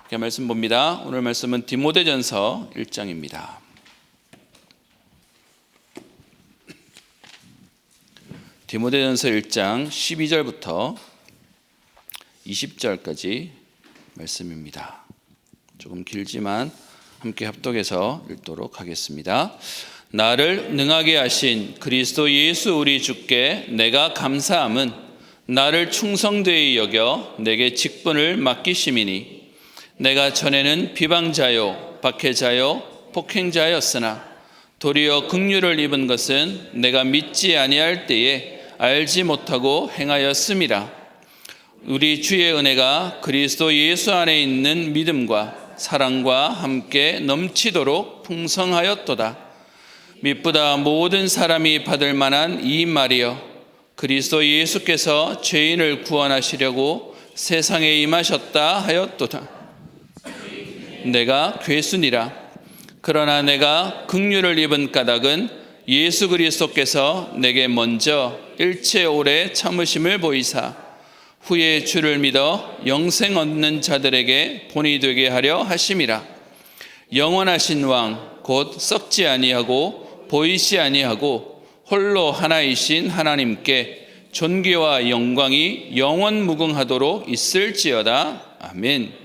이렇게 말씀 봅니다. 오늘 말씀은 디모데전서 1장입니다. 디모데전서 1장 12절부터 20절까지 말씀입니다. 조금 길지만 함께 합독해서 읽도록 하겠습니다. 나를 능하게 하신 그리스도 예수 우리 주께 내가 감사함은 나를 충성되이 여겨 내게 직분을 맡기심이니 내가 전에는 비방자요 박해자요 폭행자였으나 도리어 긍휼을 입은 것은 내가 믿지 아니할 때에 알지 못하고 행하였음이라. 우리 주의 은혜가 그리스도 예수 안에 있는 믿음과 사랑과 함께 넘치도록 풍성하였도다. 미쁘다 모든 사람이 받을 만한 이 말이여, 그리스도 예수께서 죄인을 구원하시려고 세상에 임하셨다 하였도다. 내가 괴순이라. 그러나 내가 긍휼을 입은 까닭은 예수 그리스도께서 내게 먼저 일체 오래 참으심을 보이사 후에 주를 믿어 영생 얻는 자들에게 본이 되게 하려 하심이라. 영원하신 왕 곧 썩지 아니하고 보이지 아니하고 홀로 하나이신 하나님께 존귀와 영광이 영원무궁하도록 있을지어다. 아멘.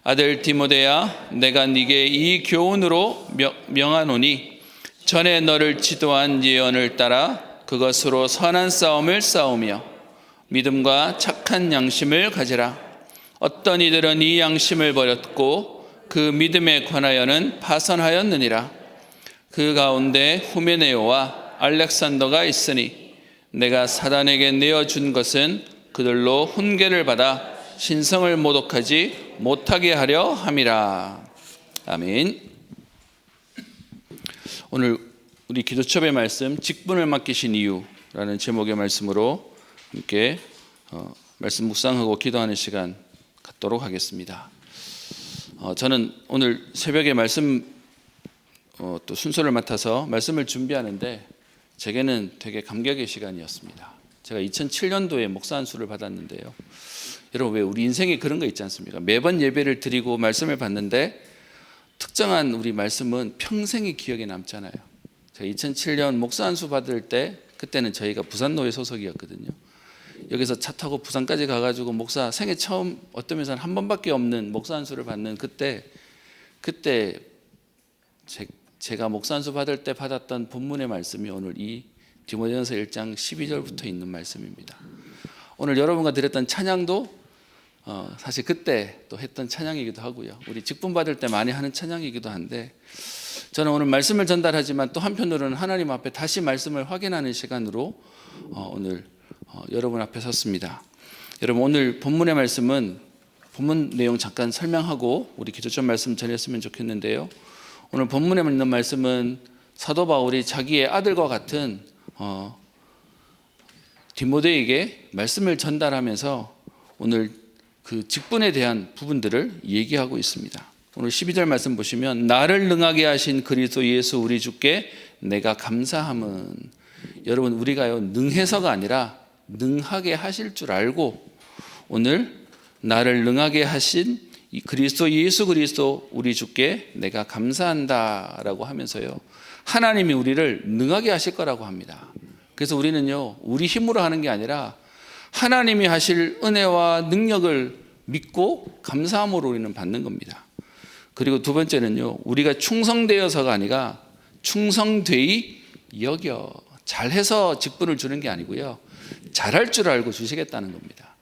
아들 디모데야, 내가 네게 이 교훈으로 명하노니 전에 너를 지도한 예언을 따라 그것으로 선한 싸움을 싸우며 믿음과 착한 양심을 가지라. 어떤 이들은 이 양심을 버렸고 그 믿음에 관하여는 파선하였느니라. 그 가운데 후메네오와 알렉산더가 있으니 내가 사단에게 내어준 것은 그들로 훈계를 받아 신성을 모독하지 못하게 하려 함이라. 아멘. 오늘 우리 기도첩의 말씀, 직분을 맡기신 이유라는 제목의 말씀으로 함께 말씀 묵상하고 기도하는 시간 갖도록 하겠습니다. 저는 오늘 새벽에 말씀 또 순서를 맡아서 말씀을 준비하는데 제게는 되게 감격의 시간이었습니다. 제가 2007년도에 목사 안수를 받았는데요. 여러분, 왜 우리 인생에 그런 거 있지 않습니까? 매번 예배를 드리고 말씀을 받는데 특정한 우리 말씀은 평생이 기억에 남잖아요. 제가 2007년 목사 안수 받을 때, 그때는 저희가 부산노회 소속이었거든요. 여기서 차 타고 부산까지 가가지고 목사 생애 처음, 어떤 면에서는 한 번밖에 없는 목사 안수를 받는 그때 제가 목사 안수 받을 때 받았던 본문의 말씀이 오늘 이 디모데전서 1장 12절부터 있는 말씀입니다. 오늘 여러분과 드렸던 찬양도 사실 그때 또 했던 찬양이기도 하고요. 우리 직분 받을 때 많이 하는 찬양이기도 한데, 저는 오늘 말씀을 전달하지만 또 한편으로는 하나님 앞에 다시 말씀을 확인하는 시간으로 오늘 여러분 앞에 섰습니다. 여러분, 오늘 본문의 말씀은 본문 내용 잠깐 설명하고 우리 기도점 말씀 전했으면 좋겠는데요. 오늘 본문에 있는 말씀은 사도 바울이 자기의 아들과 같은 디모데에게 말씀을 전달하면서 오늘 그 직분에 대한 부분들을 얘기하고 있습니다. 오늘 12절 말씀 보시면 나를 능하게 하신 그리스도 예수 우리 주께 내가 감사함은, 여러분, 우리가요 능해서가 아니라 능하게 하실 줄 알고 오늘 나를 능하게 하신 그리스도 예수 그리스도 우리 주께 내가 감사한다라고 하면서요, 하나님이 우리를 능하게 하실 거라고 합니다. 그래서 우리는요 우리 힘으로 하는 게 아니라 하나님이 하실 은혜와 능력을 믿고 감사함으로 우리는 받는 겁니다. 그리고 두 번째는요, 우리가 충성되어서가 아니라 충성되이 여겨, 잘해서 직분을 주는 게 아니고요, 잘할 줄 알고 주시겠다는 겁니다.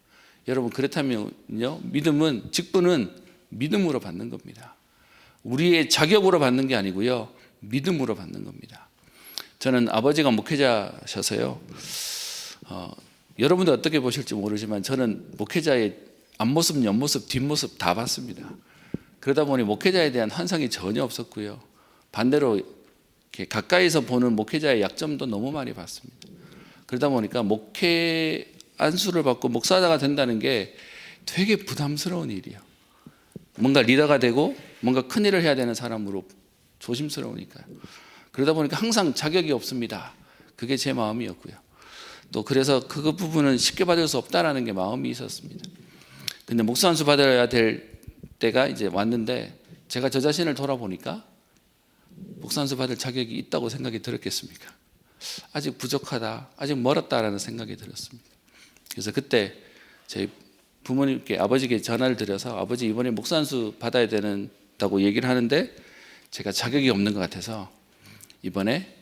여러분, 그렇다면요 믿음은, 직분은 믿음으로 받는 겁니다. 우리의 자격으로 받는 게 아니고요, 믿음으로 받는 겁니다. 저는 아버지가 목회자셔서요, 여러분도 어떻게 보실지 모르지만 저는 목회자의 앞모습, 옆모습, 뒷모습 다 봤습니다. 그러다 보니 목회자에 대한 환상이 전혀 없었고요, 반대로 이렇게 가까이서 보는 목회자의 약점도 너무 많이 봤습니다. 그러다 보니까 목회 안수를 받고 목사자가 된다는 게 되게 부담스러운 일이에요. 뭔가 리더가 되고 뭔가 큰 일을 해야 되는 사람으로 조심스러우니까요. 그러다 보니까 항상 자격이 없습니다. 그게 제 마음이었고요. 또 그래서 그 부분은 쉽게 받을 수 없다라는 게 마음이 있었습니다. 근데 목사 안수 받아야 될 때가 이제 왔는데 제가 저 자신을 돌아보니까 목사안수 받을 자격이 있다고 생각이 들었겠습니까? 아직 부족하다, 아직 멀었다라는 생각이 들었습니다. 그래서 그때 저희 부모님께, 아버지께 전화를 드려서 아버지 이번에 목사안수 받아야 된다고 얘기를 하는데 제가 자격이 없는 것 같아서 이번에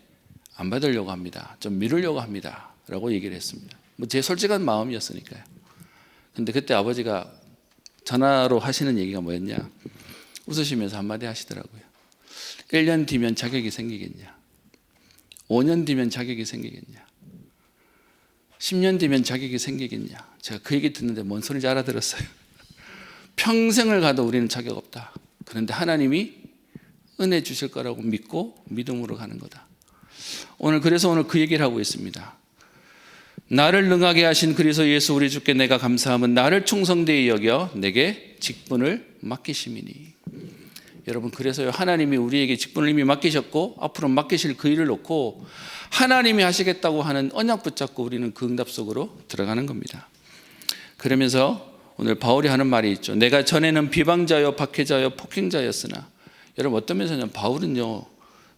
안 받으려고 합니다. 좀 미루려고 합니다. 라고 얘기를 했습니다. 뭐 제 솔직한 마음이었으니까요. 근데 그때 아버지가 전화로 하시는 얘기가 뭐였냐? 웃으시면서 한마디 하시더라고요. 1년 뒤면 자격이 생기겠냐? 5년 뒤면 자격이 생기겠냐? 10년 뒤면 자격이 생기겠냐? 제가 그 얘기 듣는데 뭔 소리인지 알아들었어요. 평생을 가도 우리는 자격 없다. 그런데 하나님이 은혜 주실 거라고 믿고 믿음으로 가는 거다. 그래서 오늘 그 얘기를 하고 있습니다. 나를 능하게 하신 그리스도 예수 우리 주께 내가 감사함은 나를 충성되이 여겨 내게 직분을 맡기심이니. 여러분, 그래서요, 하나님이 우리에게 직분을 이미 맡기셨고 앞으로 맡기실 그 일을 놓고 하나님이 하시겠다고 하는 언약 붙잡고 우리는 그 응답 속으로 들어가는 겁니다. 그러면서 오늘 바울이 하는 말이 있죠. 내가 전에는 비방자요 박해자요 폭행자였으나. 여러분, 어떤 면에서는 바울은요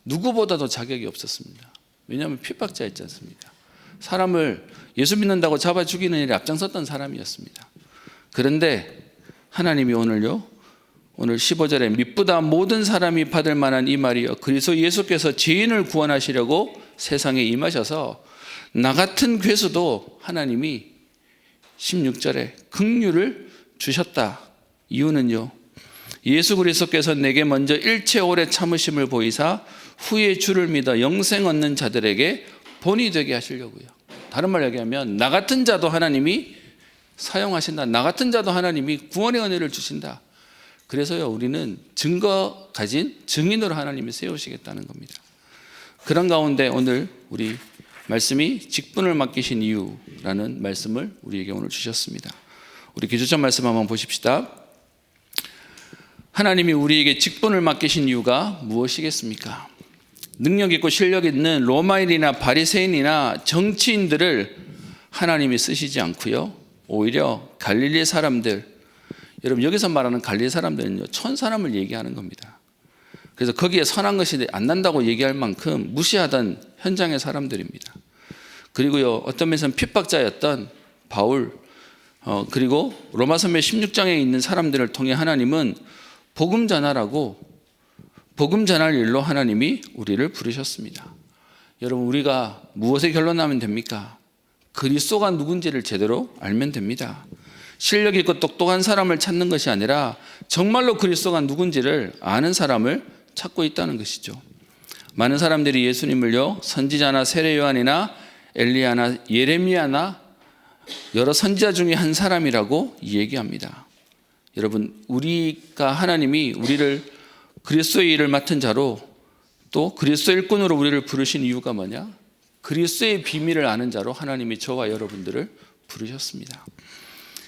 누구보다도 자격이 없었습니다. 왜냐하면 핍박자였지 않습니까? 사람을 예수 믿는다고 잡아 죽이는 일에 앞장섰던 사람이었습니다. 그런데 하나님이 오늘 15절에 미쁘다 모든 사람이 받을 만한 이 말이요 그리스도 예수께서 죄인을 구원하시려고 세상에 임하셔서 나 같은 괴수도 하나님이 16절에 긍휼을 주셨다. 이유는요, 예수 그리스도께서 내게 먼저 일체 오래 참으심을 보이사 후에 주를 믿어 영생 얻는 자들에게 본이 되게 하시려고요. 다른 말로 얘기하면 나 같은 자도 하나님이 사용하신다. 나 같은 자도 하나님이 구원의 은혜를 주신다. 그래서요, 우리는 증거 가진 증인으로 하나님이 세우시겠다는 겁니다. 그런 가운데 오늘 우리 말씀이 직분을 맡기신 이유라는 말씀을 우리에게 오늘 주셨습니다. 우리 기초점 말씀 한번 보십시다. 하나님이 우리에게 직분을 맡기신 이유가 무엇이겠습니까? 능력 있고 실력 있는 로마인이나 바리새인이나 정치인들을 하나님이 쓰시지 않고요, 오히려 갈릴리 사람들, 여러분 여기서 말하는 갈릴리 사람들은요 천 사람을 얘기하는 겁니다. 그래서 거기에 선한 것이 안 난다고 얘기할 만큼 무시하던 현장의 사람들입니다. 그리고요 어떤 면에서는 핍박자였던 바울, 그리고 로마서의 16장에 있는 사람들을 통해 하나님은 복음 전하라고, 복음 전할 일로 하나님이 우리를 부르셨습니다. 여러분, 우리가 무엇에 결론나면 됩니까? 그리스도가 누군지를 제대로 알면 됩니다. 실력 있고 똑똑한 사람을 찾는 것이 아니라 정말로 그리스도가 누군지를 아는 사람을 찾고 있다는 것이죠. 많은 사람들이 예수님을요 선지자나 세례 요한이나 엘리야나 예레미야나 여러 선지자 중에 한 사람이라고 얘기합니다. 여러분, 우리가 하나님이 우리를 그리스도의 일을 맡은 자로, 또 그리스도의 일꾼으로 우리를 부르신 이유가 뭐냐? 그리스도의 비밀을 아는 자로 하나님이 저와 여러분들을 부르셨습니다.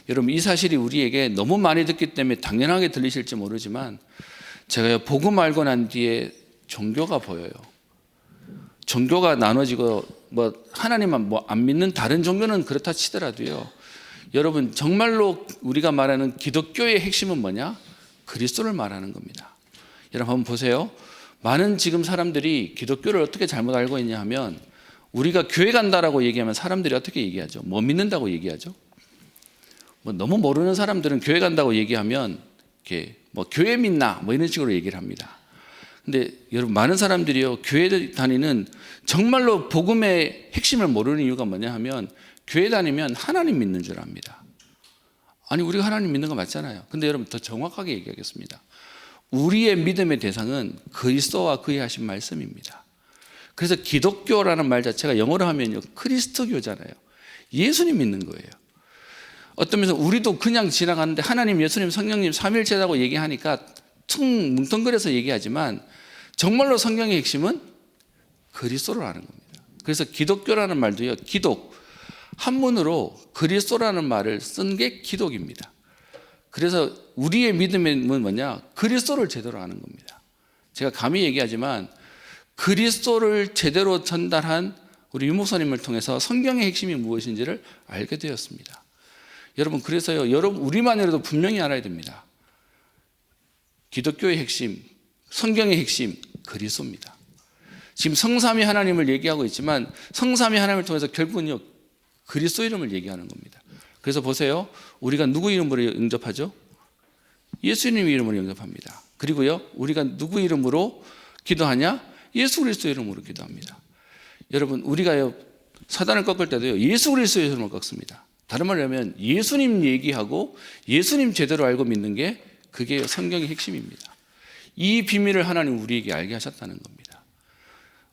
여러분, 이 사실이 우리에게 너무 많이 듣기 때문에 당연하게 들리실지 모르지만 제가 복음 알고 난 뒤에 종교가 보여요. 종교가 나눠지고 하나님만 안 믿는 다른 종교는 그렇다 치더라도요, 여러분 정말로 우리가 말하는 기독교의 핵심은 뭐냐? 그리스도를 말하는 겁니다. 여러분 한번 보세요. 많은 지금 사람들이 기독교를 어떻게 잘못 알고 있냐 하면, 우리가 교회 간다라고 얘기하면 사람들이 어떻게 얘기하죠? 뭐 믿는다고 얘기하죠? 너무 모르는 사람들은 교회 간다고 얘기하면 이렇게 교회 믿나 이런 식으로 얘기를 합니다. 근데 여러분, 많은 사람들이요 교회 다니는 정말로 복음의 핵심을 모르는 이유가 뭐냐 하면, 교회 다니면 하나님 믿는 줄 압니다. 아니, 우리가 하나님 믿는 거 맞잖아요. 근데 여러분 더 정확하게 얘기하겠습니다. 우리의 믿음의 대상은 그리스도와 그의 하신 말씀입니다. 그래서 기독교라는 말 자체가 영어로 하면요 크리스토교잖아요. 예수님 믿는 거예요. 어떤 면에서 우리도 그냥 지나가는데 하나님, 예수님, 성령님 삼일체라고 얘기하니까 뭉텅거려서 얘기하지만 정말로 성경의 핵심은 그리스도를 아는 겁니다. 그래서 기독교라는 말도요, 기독 한문으로 그리스도라는 말을 쓴 게 기독입니다. 그래서 우리의 믿음은 뭐냐? 그리스도를 제대로 아는 겁니다. 제가 감히 얘기하지만 그리스도를 제대로 전달한 우리 유목사님을 통해서 성경의 핵심이 무엇인지를 알게 되었습니다. 여러분, 그래서요, 우리만이라도 분명히 알아야 됩니다. 기독교의 핵심, 성경의 핵심 그리스도입니다. 지금 성삼위 하나님을 얘기하고 있지만 성삼위 하나님을 통해서 결국은요 그리스도 이름을 얘기하는 겁니다. 그래서 보세요. 우리가 누구 이름으로 영접하죠? 예수님 이름으로 영접합니다. 그리고요 우리가 누구 이름으로 기도하냐? 예수 그리스도 이름으로 기도합니다. 여러분 우리가 사단을 꺾을 때도요 예수 그리스도 이름으로 꺾습니다. 다른 말로 하면 예수님 얘기하고 예수님 제대로 알고 믿는 게 그게 성경의 핵심입니다. 이 비밀을 하나님 우리에게 알게 하셨다는 겁니다.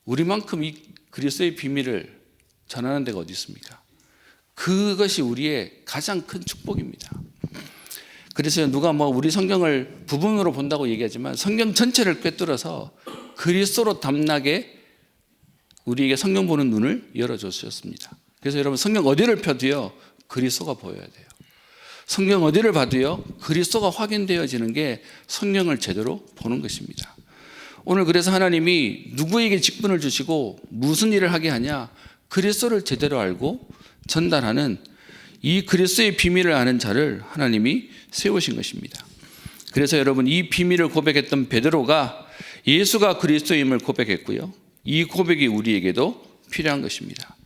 우리만큼 이 그리스도의 비밀을 전하는 데가 어디 있습니까? 그것이 우리의 가장 큰 축복입니다. 그래서 누가 우리 성경을 부분으로 본다고 얘기하지만 성경 전체를 꿰뚫어서 그리스도로 담나게 우리에게 성경 보는 눈을 열어주셨습니다. 그래서 여러분 성경 어디를 펴도요 그리스도가 보여야 돼요. 성경 어디를 봐도요 그리스도가 확인되어지는 게 성경을 제대로 보는 것입니다. 오늘 그래서 하나님이 누구에게 직분을 주시고 무슨 일을 하게 하냐? 그리스도를 제대로 알고 전달하는 이 그리스도의 비밀을 아는 자를 하나님이 세우신 것입니다. 그래서 여러분 이 비밀을 고백했던 베드로가 예수가 그리스도임을 고백했고요. 이 고백이 우리에게도 필요한 것입니다.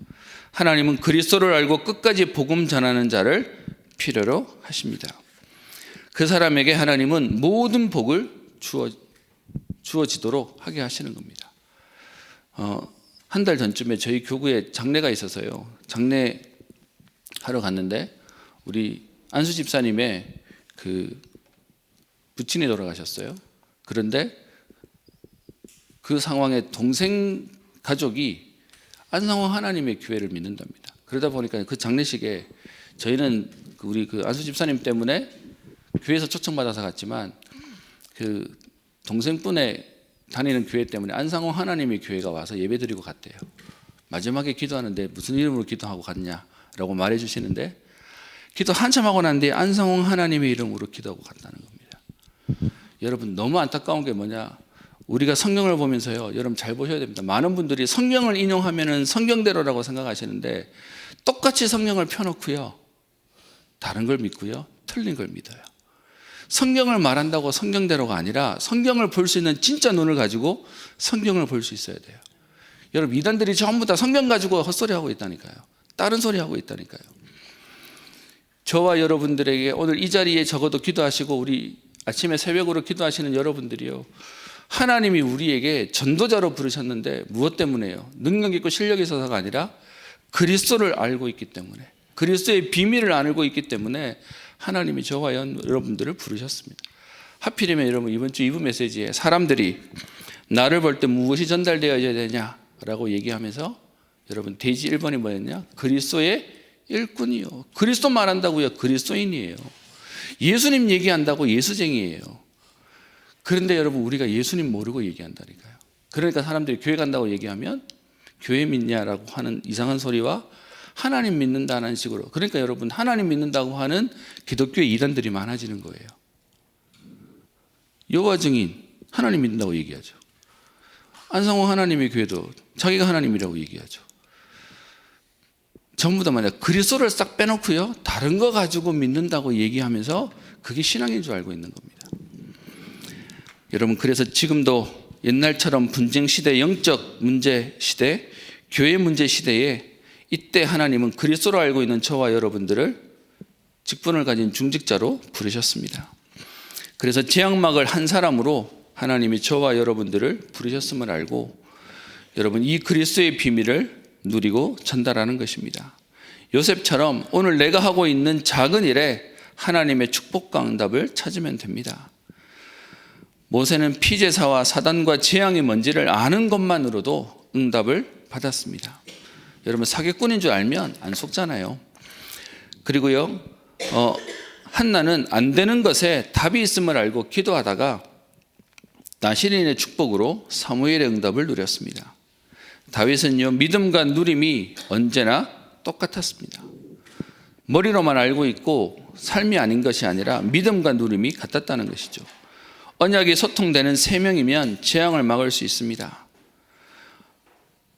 하나님은 그리스도를 알고 끝까지 복음 전하는 자를 필요로 하십니다. 그 사람에게 하나님은 모든 복을 주어지도록 하게 하시는 겁니다. 한 달 전쯤에 저희 교구에 장례가 있어서요. 장례 하러 갔는데 우리 안수 집사님의 그 부친이 돌아가셨어요. 그런데 그 상황에 동생 가족이 안상홍 하나님의 교회를 믿는답니다. 그러다 보니까 그 장례식에 저희는 우리 그 안수 집사님 때문에 교회에서 초청받아서 갔지만 그 동생분의 다니는 교회 때문에 안상홍 하나님의 교회가 와서 예배드리고 갔대요. 마지막에 기도하는데 무슨 이름으로 기도하고 갔냐라고 말해 주시는데 기도 한참 하고 난 뒤에 안상홍 하나님의 이름으로 기도하고 갔다는 겁니다. 여러분 너무 안타까운 게 뭐냐? 우리가 성경을 보면서요. 여러분 잘 보셔야 됩니다. 많은 분들이 성경을 인용하면은 성경대로라고 생각하시는데 똑같이 성경을 펴놓고요. 다른 걸 믿고요. 틀린 걸 믿어요. 성경을 말한다고 성경대로가 아니라 성경을 볼 수 있는 진짜 눈을 가지고 성경을 볼 수 있어야 돼요. 여러분 이단들이 전부 다 성경 가지고 헛소리하고 있다니까요. 다른 소리 하고 있다니까요. 저와 여러분들에게 오늘 이 자리에 적어도 기도하시고 우리 아침에 새벽으로 기도하시는 여러분들이요. 하나님이 우리에게 전도자로 부르셨는데 무엇 때문에요? 능력 있고 실력이 있어서가 아니라 그리스도를 알고 있기 때문에 그리스도의 비밀을 알고 있기 때문에 하나님이 저와 여러분들을 부르셨습니다. 하필이면 여러분 이번 주 2부 메시지에 사람들이 나를 볼 때 무엇이 전달되어야 되냐라고 얘기하면서 여러분 대지 1번이 뭐였냐? 그리스도의 일꾼이요. 그리스도 말한다고요. 그리스도인이에요. 예수님 얘기한다고 예수쟁이에요. 그런데 여러분 우리가 예수님 모르고 얘기한다니까요. 그러니까 사람들이 교회 간다고 얘기하면 교회 믿냐라고 하는 이상한 소리와 하나님 믿는다는 식으로 그러니까 여러분 하나님 믿는다고 하는 기독교의 이단들이 많아지는 거예요. 여호와 증인 하나님 믿는다고 얘기하죠. 안상홍 하나님의 교회도 자기가 하나님이라고 얘기하죠. 전부 다 만약 그리스도를 싹 빼놓고요 다른 거 가지고 믿는다고 얘기하면서 그게 신앙인 줄 알고 있는 겁니다. 여러분 그래서 지금도 옛날처럼 분쟁 시대, 영적 문제 시대, 교회 문제 시대에 이때 하나님은 그리스도로 알고 있는 저와 여러분들을 직분을 가진 중직자로 부르셨습니다. 그래서 재앙막을 한 사람으로 하나님이 저와 여러분들을 부르셨음을 알고 여러분 이 그리스도의 비밀을 누리고 전달하는 것입니다. 요셉처럼 오늘 내가 하고 있는 작은 일에 하나님의 축복과 응답을 찾으면 됩니다. 모세는 피제사와 사단과 재앙이 뭔지를 아는 것만으로도 응답을 받았습니다. 여러분 사기꾼인 줄 알면 안 속잖아요. 그리고요 한나는 안 되는 것에 답이 있음을 알고 기도하다가 나시린의 축복으로 사무엘의 응답을 누렸습니다. 다윗은요 믿음과 누림이 언제나 똑같았습니다. 머리로만 알고 있고 삶이 아닌 것이 아니라 믿음과 누림이 같았다는 것이죠. 언약이 소통되는 3명이면 재앙을 막을 수 있습니다.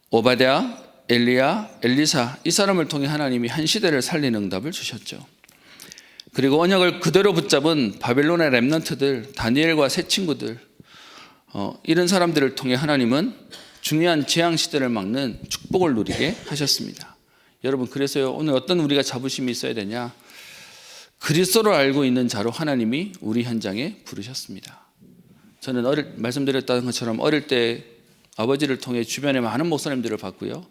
오바댜, 엘리야, 엘리사 이 사람을 통해 하나님이 한 시대를 살리는 응답을 주셨죠. 그리고 언약을 그대로 붙잡은 바벨론의 렘넌트들, 다니엘과 새 친구들, 이런 사람들을 통해 하나님은 중요한 재앙 시대를 막는 축복을 누리게 하셨습니다. 여러분, 그래서요, 오늘 어떤 우리가 자부심이 있어야 되냐? 그리스도를 알고 있는 자로 하나님이 우리 현장에 부르셨습니다. 저는 말씀드렸던 것처럼 어릴 때 아버지를 통해 주변에 많은 목사님들을 봤고요.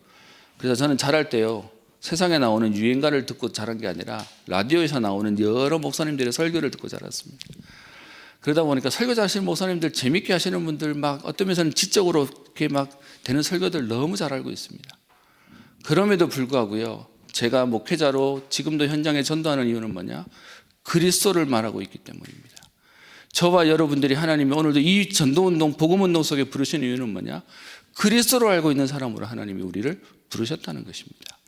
그래서 저는 자랄 때요, 세상에 나오는 유행가를 듣고 자란 게 아니라 라디오에서 나오는 여러 목사님들의 설교를 듣고 자랐습니다. 그러다 보니까 설교 잘하시는 목사님들, 재밌게 하시는 분들, 막 어떤 면에서는 지적으로 이렇게 막 되는 설교들 너무 잘 알고 있습니다. 그럼에도 불구하고요, 제가 목회자로 지금도 현장에 전도하는 이유는 뭐냐? 그리스도를 말하고 있기 때문입니다. 저와 여러분들이 하나님이 오늘도 이 전도운동, 복음운동 속에 부르신 이유는 뭐냐? 그리스도를 알고 있는 사람으로 하나님이 우리를 부르셨다는 것입니다.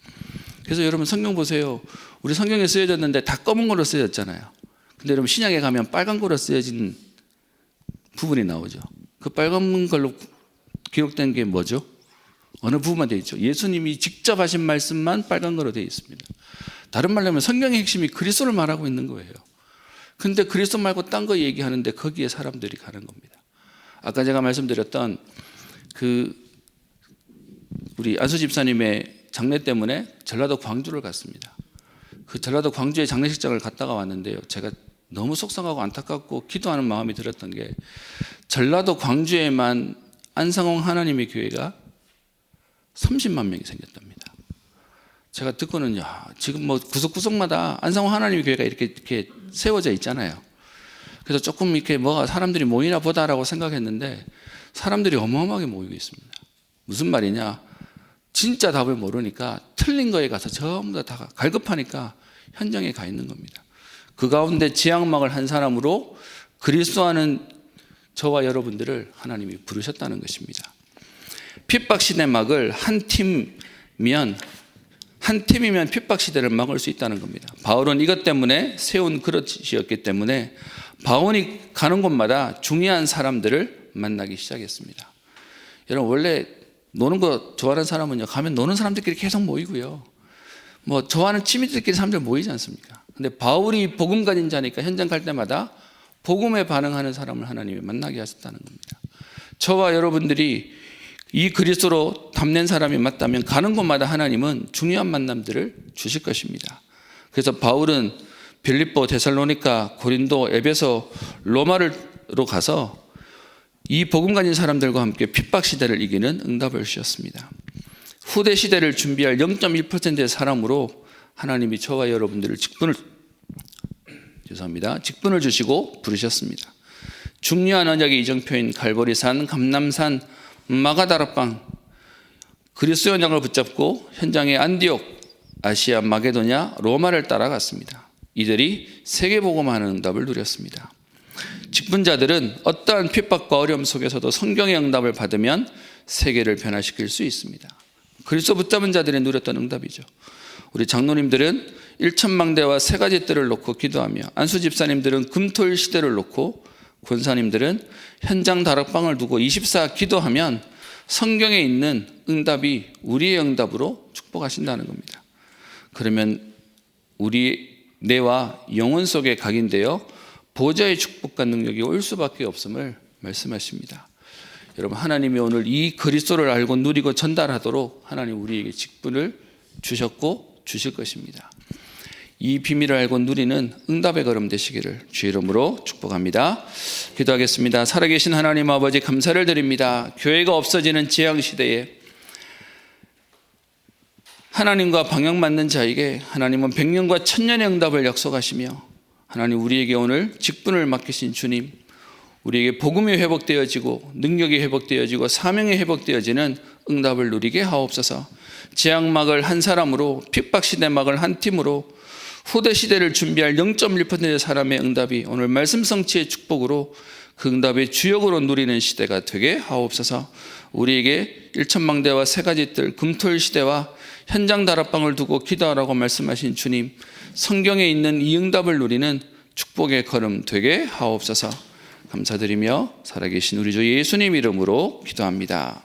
그래서 여러분, 성경 보세요. 우리 성경에 쓰여졌는데 다 검은 걸로 쓰여졌잖아요. 근데 여러분, 신약에 가면 빨간 걸로 쓰여진 부분이 나오죠. 그 빨간 걸로 기록된 게 뭐죠? 어느 부분만 되어 있죠? 예수님이 직접 하신 말씀만 빨간 걸로 되어 있습니다. 다른 말로 하면 성경의 핵심이 그리스도를 말하고 있는 거예요. 근데 그리스도 말고 딴 거 얘기하는데 거기에 사람들이 가는 겁니다. 아까 제가 말씀드렸던 우리 안수 집사님의 장례 때문에 전라도 광주를 갔습니다. 그 전라도 광주의 장례식장을 갔다가 왔는데요, 제가 너무 속상하고 안타깝고 기도하는 마음이 들었던 게, 전라도 광주에만 안상홍 하나님의 교회가 30만 명이 생겼답니다. 제가 듣고는, 지금 뭐 구석구석마다 안상홍 하나님의 교회가 이렇게 세워져 있잖아요. 그래서 조금 이렇게 뭐가 사람들이 모이나 보다라고 생각했는데 사람들이 어마어마하게 모이고 있습니다. 무슨 말이냐? 진짜 답을 모르니까 틀린 거에 가서 전부 다 갈급하니까 현장에 가 있는 겁니다. 그 가운데 지향막을 한 사람으로 그리스도하는 저와 여러분들을 하나님이 부르셨다는 것입니다. 핍박시대 막을 한 팀이면 핍박시대를 막을 수 있다는 겁니다. 바울은 이것 때문에 세운 그릇이었기 때문에 바울이 가는 곳마다 중요한 사람들을 만나기 시작했습니다. 여러분, 원래 노는 거 좋아하는 사람은요, 가면 노는 사람들끼리 계속 모이고요, 뭐 좋아하는 취미들끼리 사람들 모이지 않습니까? 근데 바울이 복음 가진 자니까 현장 갈 때마다 복음에 반응하는 사람을 하나님이 만나게 하셨다는 겁니다. 저와 여러분들이 이 그리스도로 담는 사람이 맞다면 가는 곳마다 하나님은 중요한 만남들을 주실 것입니다. 그래서 바울은 빌립보, 데살로니가, 고린도, 에베소, 로마로 가서 이 복음 가진 사람들과 함께 핍박 시대를 이기는 응답을 주셨습니다. 후대 시대를 준비할 0.1%의 사람으로 하나님이 저와 여러분들을 직분을 주시고 부르셨습니다. 중요한 언약의 이정표인 갈보리산, 감람산, 마가다락방, 그리스도 현장을 붙잡고 현장의 안디옥, 아시아, 마게도냐, 로마를 따라갔습니다. 이들이 세계복음하는 응답을 누렸습니다. 직분자들은 어떠한 핍박과 어려움 속에서도 성경의 응답을 받으면 세계를 변화시킬 수 있습니다. 그리스도 붙잡은 자들이 누렸던 응답이죠. 우리 장로님들은 일천망대와 세 가지 뜰을 놓고 기도하며, 안수 집사님들은 금토일 시대를 놓고, 권사님들은 현장 다락방을 두고 24 기도하면 성경에 있는 응답이 우리의 응답으로 축복하신다는 겁니다. 그러면 우리 뇌와 영혼 속에 각인되어 보좌의 축복과 능력이 올 수밖에 없음을 말씀하십니다. 여러분, 하나님이 오늘 이 그리스도를 알고 누리고 전달하도록 하나님 우리에게 직분을 주셨고 주실 것입니다. 이 비밀을 알고 누리는 응답의 걸음 되시기를 주의 이름으로 축복합니다. 기도하겠습니다. 살아계신 하나님 아버지, 감사를 드립니다. 교회가 없어지는 재앙 시대에 하나님과 방향 맞는 자에게 하나님은 100년과 1000년의 응답을 약속하시며, 하나님 우리에게 오늘 직분을 맡기신 주님, 우리에게 복음이 회복되어지고 능력이 회복되어지고 사명이 회복되어지는 응답을 누리게 하옵소서. 재앙막을 한 사람으로, 핍박시대 막을 한 팀으로, 후대 시대를 준비할 0.1%의 사람의 응답이 오늘 말씀 성취의 축복으로 그 응답의 주역으로 누리는 시대가 되게 하옵소서. 우리에게 일천망대와 세 가지 뜰, 금토일 시대와 현장 다락방을 두고 기도하라고 말씀하신 주님, 성경에 있는 이 응답을 누리는 축복의 걸음 되게 하옵소서. 감사드리며 살아계신 우리 주 예수님 이름으로 기도합니다.